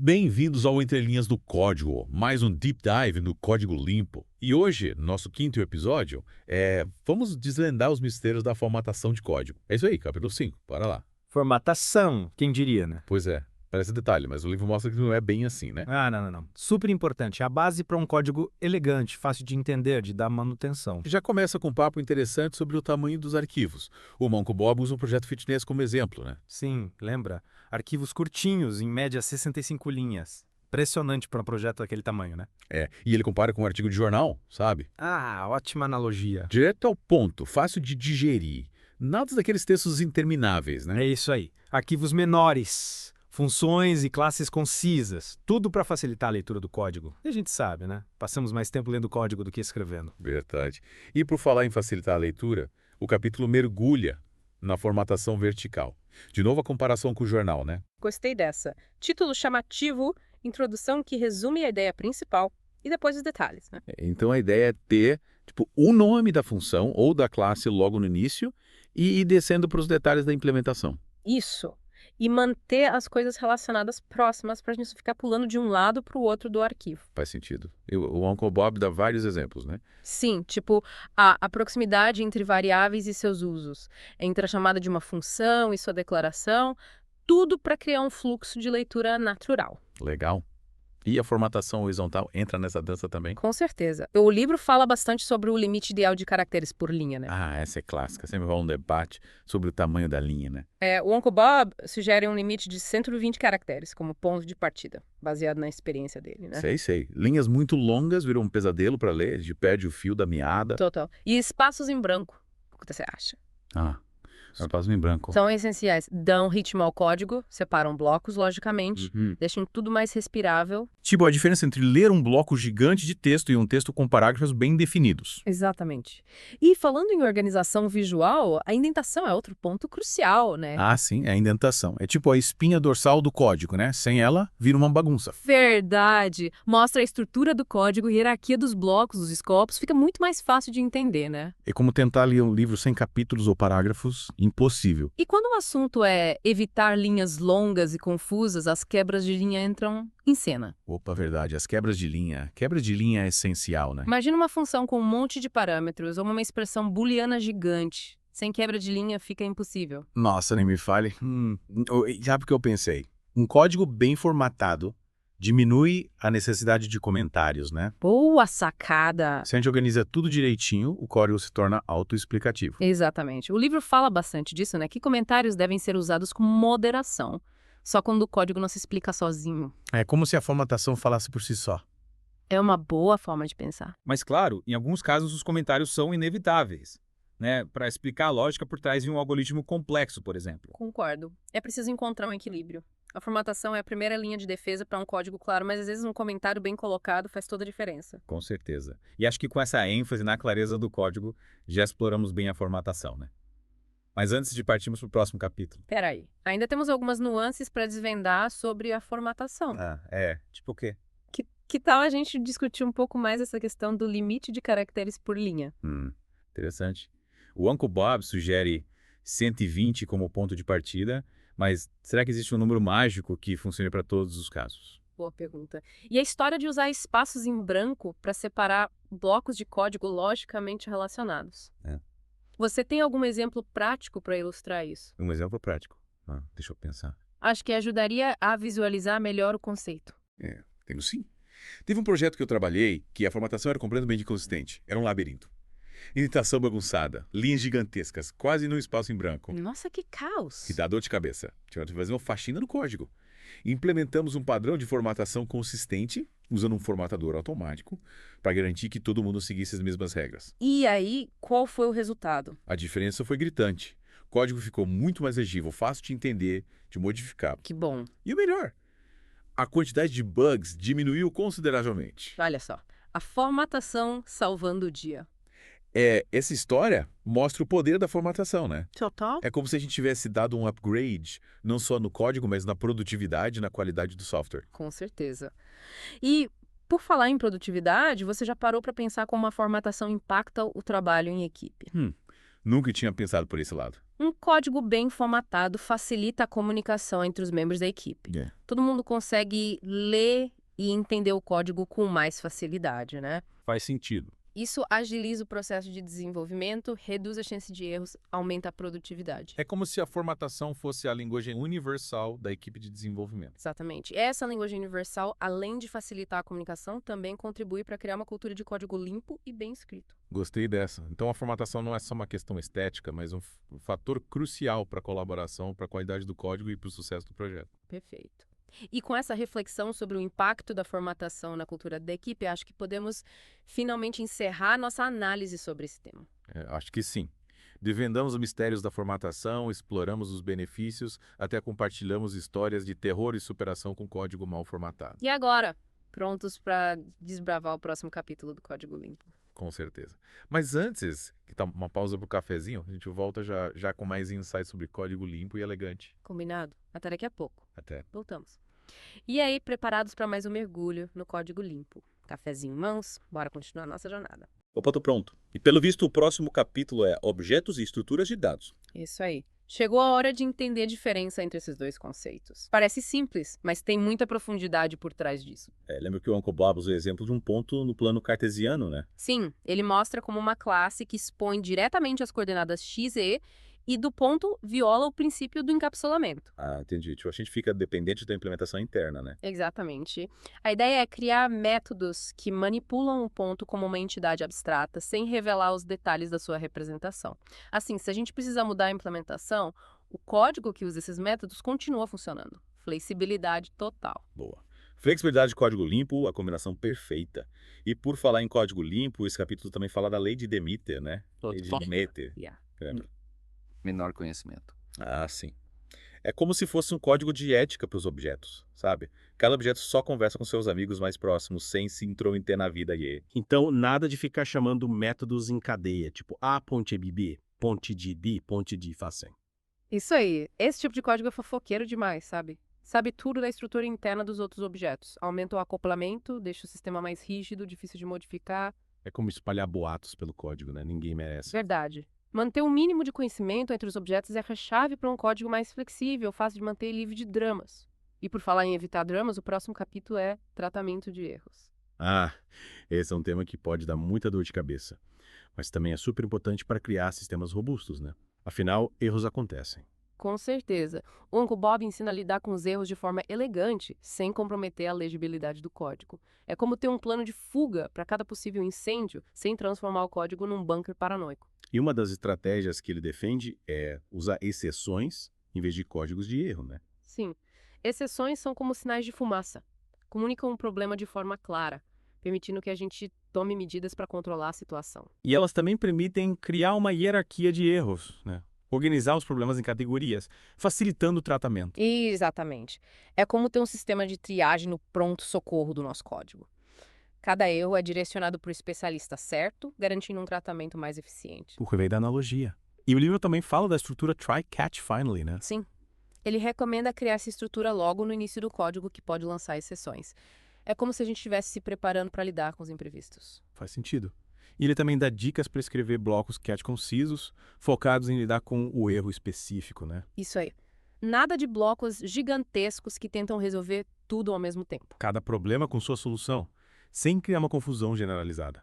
Bem-vindos ao Entre Linhas do Código, mais um deep dive no código limpo. E hoje, nosso quinto episódio, vamos desvendar os mistérios da formatação de código. É isso aí, capítulo 5, bora lá. Formatação, quem diria, né? Pois é, parece detalhe, mas o livro mostra que não é bem assim, né? Não. Super importante. É a base para um código elegante, fácil de entender, de dar manutenção. Já começa com um papo interessante sobre o tamanho dos arquivos. O Monco Bob usa um projeto fitness como exemplo, né? Sim, lembra? Arquivos curtinhos, em média 65 linhas. Impressionante para um projeto daquele tamanho, né? E ele compara com um artigo de jornal, sabe? Ah, ótima analogia. Direto ao ponto, fácil de digerir. Nada daqueles textos intermináveis, né? É isso aí. Arquivos menores, funções e classes concisas. Tudo para facilitar a leitura do código. E a gente sabe, né? Passamos mais tempo lendo código do que escrevendo. Verdade. E por falar em facilitar a leitura, o capítulo mergulha na formatação vertical. De novo a comparação com o jornal, né? Gostei dessa. Título chamativo, introdução que resume a ideia principal e depois os detalhes, né? Então a ideia é ter, o nome da função ou da classe logo no início e ir descendo para os detalhes da implementação. Isso. E manter as coisas relacionadas próximas para a gente ficar pulando de um lado para o outro do arquivo. Faz sentido. O Uncle Bob dá vários exemplos, né? Sim, tipo a proximidade entre variáveis e seus usos, entre a chamada de uma função e sua declaração, tudo para criar um fluxo de leitura natural. Legal. E a formatação horizontal entra nessa dança também? Com certeza. O livro fala bastante sobre o limite ideal de caracteres por linha, né? Ah, essa é clássica. Sempre rola um debate sobre o tamanho da linha, né? O Uncle Bob sugere um limite de 120 caracteres como ponto de partida, baseado na experiência dele, né? Sei. Linhas muito longas viram um pesadelo para ler, a gente perde o fio da meada. Total. E espaços em branco, o que você acha? Espaço em branco. São essenciais. Dão ritmo ao código, separam blocos, logicamente, Uhum. deixam tudo mais respirável. Tipo, a diferença entre ler um bloco gigante de texto e um texto com parágrafos bem definidos. Exatamente. E falando em organização visual, a indentação é outro ponto crucial, né? Ah, sim, é a indentação. É tipo a espinha dorsal do código, né? Sem ela, vira uma bagunça. Verdade! Mostra a estrutura do código, hierarquia dos blocos, dos escopos, fica muito mais fácil de entender, né? É como tentar ler um livro sem capítulos ou parágrafos, impossível. E quando o assunto é evitar linhas longas e confusas, as quebras de linha entram em cena. Opa, verdade, as quebras de linha. Quebra de linha é essencial, né? Imagina uma função com um monte de parâmetros ou uma expressão booleana gigante. Sem quebra de linha fica impossível. Nossa, nem me fale. Sabe o que eu pensei? Um código bem formatado diminui a necessidade de comentários, né? Boa sacada! Se a gente organiza tudo direitinho, o código se torna autoexplicativo. Exatamente. O livro fala bastante disso, né? Que comentários devem ser usados com moderação. Só quando o código não se explica sozinho. É como se a formatação falasse por si só. É uma boa forma de pensar. Mas, claro, em alguns casos os comentários são inevitáveis, né? Para explicar a lógica por trás de um algoritmo complexo, por exemplo. Concordo. É preciso encontrar um equilíbrio. A formatação é a primeira linha de defesa para um código claro, mas às vezes um comentário bem colocado faz toda a diferença. Com certeza. E acho que com essa ênfase na clareza do código, já exploramos bem a formatação, né? Mas antes de partirmos para o próximo capítulo. Peraí, ainda temos algumas nuances para desvendar sobre a formatação. Tipo o quê? Que tal a gente discutir um pouco mais essa questão do limite de caracteres por linha? Interessante. O Uncle Bob sugere 120 como ponto de partida, mas será que existe um número mágico que funcione para todos os casos? Boa pergunta. E a história de usar espaços em branco para separar blocos de código logicamente relacionados. Você tem algum exemplo prático para ilustrar isso? Um exemplo prático. Deixa eu pensar. Acho que ajudaria a visualizar melhor o conceito. Tenho sim. Teve um projeto que eu trabalhei que a formatação era completamente inconsistente. Era um labirinto. Indentação bagunçada, linhas gigantescas, quase num espaço em branco. Nossa, que caos! Que dá dor de cabeça. Tivemos que fazer uma faxina no código. Implementamos um padrão de formatação consistente, usando um formatador automático, para garantir que todo mundo seguisse as mesmas regras. E aí, qual foi o resultado? A diferença foi gritante. O código ficou muito mais legível, fácil de entender, de modificar. Que bom. E o melhor, a quantidade de bugs diminuiu consideravelmente. Olha só, a formatação salvando o dia. Essa história mostra o poder da formatação, né? Total? É como se a gente tivesse dado um upgrade, não só no código, mas na produtividade e na qualidade do software. Com certeza. E, por falar em produtividade, você já parou para pensar como a formatação impacta o trabalho em equipe? Nunca tinha pensado por esse lado. Um código bem formatado facilita a comunicação entre os membros da equipe. Todo mundo consegue ler e entender o código com mais facilidade, né? Faz sentido. Isso agiliza o processo de desenvolvimento, reduz a chance de erros, aumenta a produtividade. É como se a formatação fosse a linguagem universal da equipe de desenvolvimento. Exatamente. Essa linguagem universal, além de facilitar a comunicação, também contribui para criar uma cultura de código limpo e bem escrito. Gostei dessa. Então a formatação não é só uma questão estética, mas um fator crucial para a colaboração, para a qualidade do código e para o sucesso do projeto. Perfeito. E com essa reflexão sobre o impacto da formatação na cultura da equipe, acho que podemos finalmente encerrar nossa análise sobre esse tema. Acho que sim. Desvendamos os mistérios da formatação, exploramos os benefícios, até compartilhamos histórias de terror e superação com código mal formatado. E agora, prontos para desbravar o próximo capítulo do Código Limpo? Com certeza. Mas antes, que tá uma pausa para o cafezinho, a gente volta já com mais insights sobre código limpo e elegante. Combinado? Até daqui a pouco. Até. Voltamos. E aí, preparados para mais um mergulho no Código Limpo? Cafezinho em mãos, bora continuar a nossa jornada. Opa, tô pronto. E pelo visto, o próximo capítulo é Objetos e Estruturas de Dados. Isso aí. Chegou a hora de entender a diferença entre esses dois conceitos. Parece simples, mas tem muita profundidade por trás disso. Lembra que o Uncle Bob usou o exemplo de um ponto no plano cartesiano, né? Sim, ele mostra como uma classe que expõe diretamente as coordenadas x e e do ponto viola o princípio do encapsulamento. Ah, entendi. Tipo, a gente fica dependente da implementação interna, né? Exatamente. A ideia é criar métodos que manipulam o ponto como uma entidade abstrata, sem revelar os detalhes da sua representação. Assim, se a gente precisa mudar a implementação, o código que usa esses métodos continua funcionando. Flexibilidade total. Boa. Flexibilidade de código limpo, a combinação perfeita. E por falar em código limpo, esse capítulo também fala da lei de Demeter, né? Lei de Demeter. Yeah. Lembra? Menor conhecimento. Ah, sim. É como se fosse um código de ética para os objetos, sabe? Cada objeto só conversa com seus amigos mais próximos, sem se intrometer na vida alheia. Então, nada de ficar chamando métodos em cadeia, tipo A ponte B, ponte de B, ponte de Facem. Isso aí. Esse tipo de código é fofoqueiro demais, sabe? Sabe tudo da estrutura interna dos outros objetos. Aumenta o acoplamento, deixa o sistema mais rígido, difícil de modificar. É como espalhar boatos pelo código, né? Ninguém merece. Verdade. Manter um mínimo de conhecimento entre os objetos é a chave para um código mais flexível, fácil de manter e livre de dramas. E por falar em evitar dramas, o próximo capítulo é tratamento de erros. Ah, esse é um tema que pode dar muita dor de cabeça. Mas também é super importante para criar sistemas robustos, né? Afinal, erros acontecem. Com certeza. O Uncle Bob ensina a lidar com os erros de forma elegante, sem comprometer a legibilidade do código. É como ter um plano de fuga para cada possível incêndio, sem transformar o código num bunker paranoico. E uma das estratégias que ele defende é usar exceções em vez de códigos de erro, né? Sim. Exceções são como sinais de fumaça. Comunicam um problema de forma clara, permitindo que a gente tome medidas para controlar a situação. E elas também permitem criar uma hierarquia de erros, né? Organizar os problemas em categorias, facilitando o tratamento. Exatamente. É como ter um sistema de triagem no pronto-socorro do nosso código. Cada erro é direcionado para o especialista certo, garantindo um tratamento mais eficiente. Por veio da analogia. E o livro também fala da estrutura Try, Catch, Finally, né? Sim. Ele recomenda criar essa estrutura logo no início do código, que pode lançar exceções. É como se a gente estivesse se preparando para lidar com os imprevistos. Faz sentido. E ele também dá dicas para escrever blocos catch concisos, focados em lidar com o erro específico, né? Isso aí. Nada de blocos gigantescos que tentam resolver tudo ao mesmo tempo. Cada problema com sua solução, sem criar uma confusão generalizada.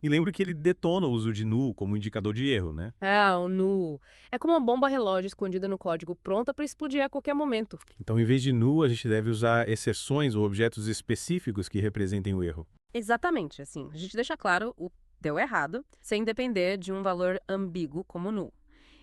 E lembre que ele detona o uso de null como indicador de erro, né? Ah, o null. É como uma bomba relógio escondida no código, pronta para explodir a qualquer momento. Então, em vez de null, a gente deve usar exceções ou objetos específicos que representem o erro. Exatamente, assim. A gente deixa claro o deu errado, sem depender de um valor ambíguo como null.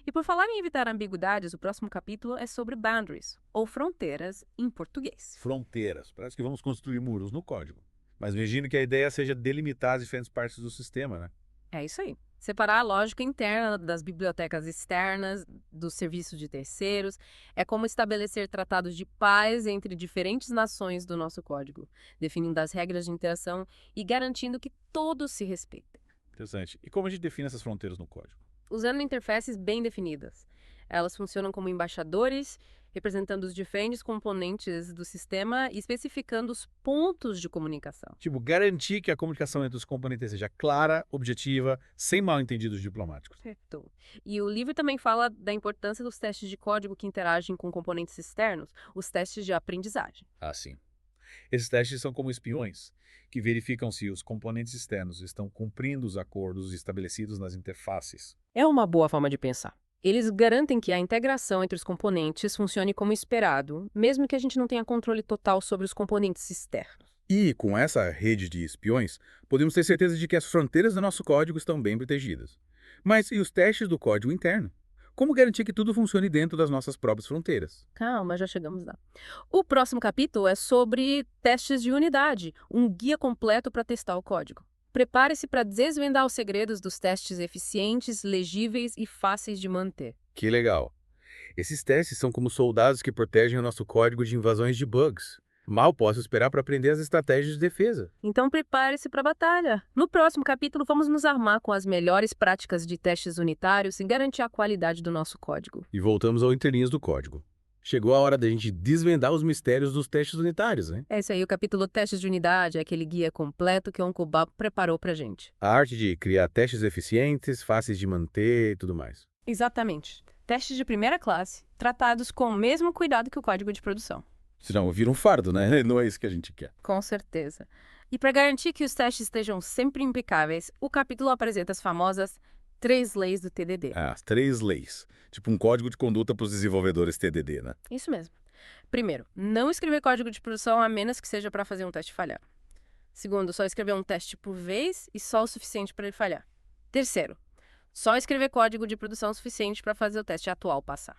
E por falar em evitar ambiguidades, o próximo capítulo é sobre boundaries, ou fronteiras em português. Fronteiras. Parece que vamos construir muros no código. Mas imagino que a ideia seja delimitar as diferentes partes do sistema, né? É isso aí. Separar a lógica interna das bibliotecas externas, dos serviços de terceiros. É como estabelecer tratados de paz entre diferentes nações do nosso código, definindo as regras de interação e garantindo que todos se respeitem. Interessante. E como a gente define essas fronteiras no código? Usando interfaces bem definidas. Elas funcionam como embaixadores representando os diferentes componentes do sistema e especificando os pontos de comunicação. Tipo, garantir que a comunicação entre os componentes seja clara, objetiva, sem mal-entendidos diplomáticos. Certo. E o livro também fala da importância dos testes de código que interagem com componentes externos, os testes de aprendizagem. Ah, sim. Esses testes são como espiões, que verificam se os componentes externos estão cumprindo os acordos estabelecidos nas interfaces. É uma boa forma de pensar. Eles garantem que a integração entre os componentes funcione como esperado, mesmo que a gente não tenha controle total sobre os componentes externos. E, com essa rede de espiões, podemos ter certeza de que as fronteiras do nosso código estão bem protegidas. Mas e os testes do código interno? Como garantir que tudo funcione dentro das nossas próprias fronteiras? Calma, já chegamos lá. O próximo capítulo é sobre testes de unidade, um guia completo para testar o código. Prepare-se para desvendar os segredos dos testes eficientes, legíveis e fáceis de manter. Que legal! Esses testes são como soldados que protegem o nosso código de invasões de bugs. Mal posso esperar para aprender as estratégias de defesa. Então prepare-se para a batalha. No próximo capítulo, vamos nos armar com as melhores práticas de testes unitários e garantir a qualidade do nosso código. E voltamos ao interlinhas do código. Chegou a hora da gente desvendar os mistérios dos testes unitários, né? É isso aí, o capítulo Testes de Unidade é aquele guia completo que o Uncle Bob preparou pra gente. A arte de criar testes eficientes, fáceis de manter e tudo mais. Exatamente. Testes de primeira classe, tratados com o mesmo cuidado que o código de produção. Senão vira um fardo, né? Não é isso que a gente quer. Com certeza. E para garantir que os testes estejam sempre impecáveis, o capítulo apresenta as famosas 3 leis do TDD. As 3 leis. Tipo um código de conduta para os desenvolvedores TDD, né? Isso mesmo. Primeiro, não escrever código de produção a menos que seja para fazer um teste falhar. Segundo, só escrever um teste por vez e só o suficiente para ele falhar. Terceiro, só escrever código de produção suficiente para fazer o teste atual passar.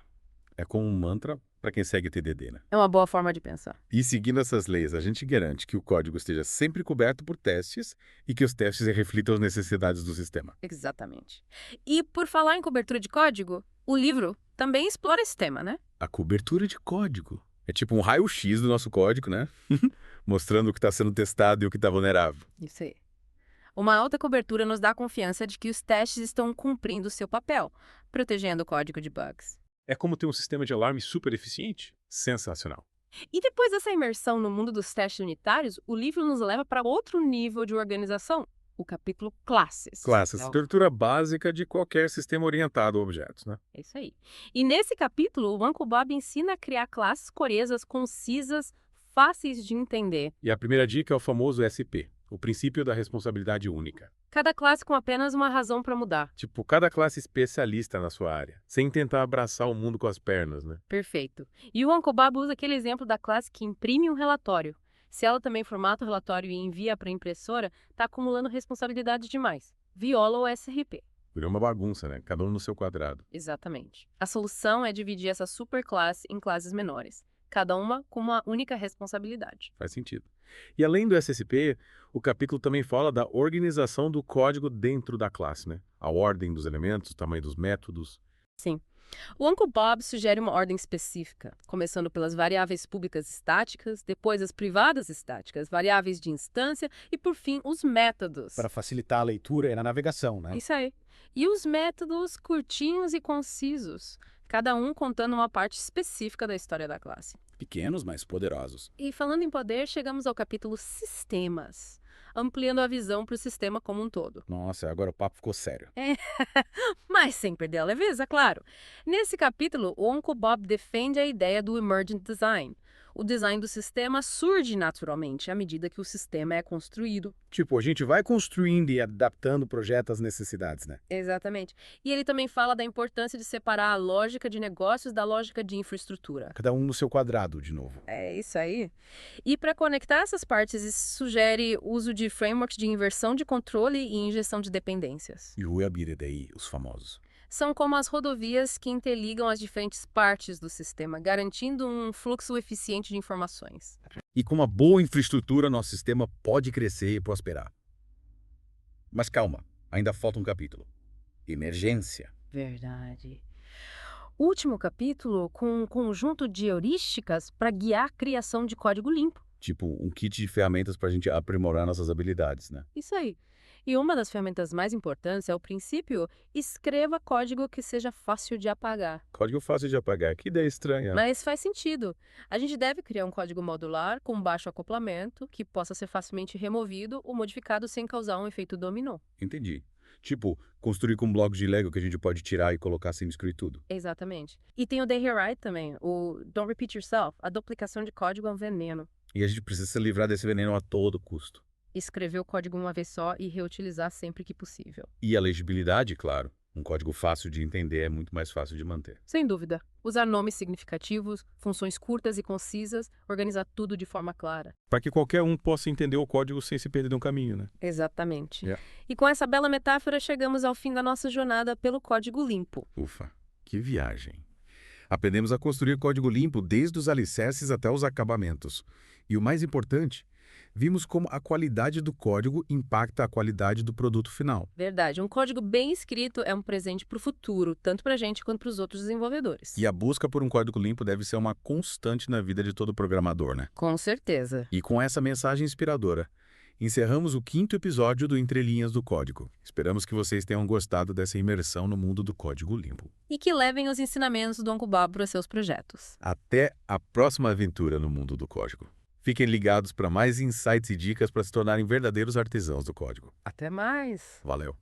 É como um mantra para quem segue TDD, né? É uma boa forma de pensar. E seguindo essas leis, a gente garante que o código esteja sempre coberto por testes e que os testes reflitam as necessidades do sistema. Exatamente. E por falar em cobertura de código, o livro também explora esse tema, né? A cobertura de código. É tipo um raio-x do nosso código, né? Mostrando o que está sendo testado e o que está vulnerável. Isso aí. Uma alta cobertura nos dá a confiança de que os testes estão cumprindo o seu papel, protegendo o código de bugs. É como ter um sistema de alarme super eficiente? Sensacional. E depois dessa imersão no mundo dos testes unitários, o livro nos leva para outro nível de organização, o capítulo Classes. Classes, estrutura básica de qualquer sistema orientado a objetos, né? É isso aí. E nesse capítulo, o Uncle Bob ensina a criar classes coesas, concisas, fáceis de entender. E a primeira dica é o famoso SP, o princípio da responsabilidade única. Cada classe com apenas uma razão para mudar. Tipo, cada classe especialista na sua área, sem tentar abraçar o mundo com as pernas, né? Perfeito. E o Uncle Bob usa aquele exemplo da classe que imprime um relatório. Se ela também formata o relatório e envia para a impressora, está acumulando responsabilidade demais. Viola o SRP. Virou uma bagunça, né? Cada um no seu quadrado. Exatamente. A solução é dividir essa superclasse em classes menores, cada uma com uma única responsabilidade. Faz sentido. E além do SSP, o capítulo também fala da organização do código dentro da classe, né? A ordem dos elementos, o tamanho dos métodos. Sim. O Uncle Bob sugere uma ordem específica, começando pelas variáveis públicas estáticas, depois as privadas estáticas, variáveis de instância e, por fim, os métodos. Para facilitar a leitura e a navegação, né? Isso aí. E os métodos curtinhos e concisos, cada um contando uma parte específica da história da classe. Pequenos, mas poderosos. E falando em poder, chegamos ao capítulo Sistemas, ampliando a visão para o sistema como um todo. Nossa, agora o papo ficou sério. Mas sem perder a leveza, claro. Nesse capítulo, o Uncle Bob defende a ideia do Emergent Design. O design do sistema surge naturalmente à medida que o sistema é construído. Tipo, a gente vai construindo e adaptando o projeto às necessidades, né? Exatamente. E ele também fala da importância de separar a lógica de negócios da lógica de infraestrutura. Cada um no seu quadrado, de novo. É isso aí. E para conectar essas partes, isso sugere o uso de frameworks de inversão de controle e injeção de dependências. E o Weabited aí, os famosos. São como as rodovias que interligam as diferentes partes do sistema, garantindo um fluxo eficiente de informações. E com uma boa infraestrutura, nosso sistema pode crescer e prosperar. Mas calma, ainda falta um capítulo. Emergência. Verdade. Último capítulo com um conjunto de heurísticas para guiar a criação de código limpo. Tipo um kit de ferramentas para a gente aprimorar nossas habilidades, né? Isso aí. E uma das ferramentas mais importantes é o princípio: escreva código que seja fácil de apagar. Código fácil de apagar, que ideia estranha. Mas faz sentido. A gente deve criar um código modular com baixo acoplamento, que possa ser facilmente removido ou modificado sem causar um efeito dominó. Entendi. Tipo, construir com blocos de Lego que a gente pode tirar e colocar sem destruir tudo. Exatamente. E tem o Day Rewrite também, o Don't Repeat Yourself. A duplicação de código é um veneno. E a gente precisa se livrar desse veneno a todo custo. Escrever o código uma vez só e reutilizar sempre que possível. E a legibilidade, claro. Um código fácil de entender é muito mais fácil de manter. Sem dúvida. Usar nomes significativos, funções curtas e concisas, organizar tudo de forma clara. Para que qualquer um possa entender o código sem se perder no caminho, né? Exatamente. Yeah. E com essa bela metáfora, chegamos ao fim da nossa jornada pelo código limpo. Ufa, que viagem. Aprendemos a construir código limpo desde os alicerces até os acabamentos. E o mais importante, vimos como a qualidade do código impacta a qualidade do produto final. Verdade. Um código bem escrito é um presente para o futuro, tanto para a gente quanto para os outros desenvolvedores. E a busca por um código limpo deve ser uma constante na vida de todo programador, né? Com certeza. E com essa mensagem inspiradora, encerramos o 5º episódio do Entre Linhas do Código. Esperamos que vocês tenham gostado dessa imersão no mundo do código limpo. E que levem os ensinamentos do Uncle Bob para seus projetos. Até a próxima aventura no mundo do código. Fiquem ligados para mais insights e dicas para se tornarem verdadeiros artesãos do código. Até mais! Valeu!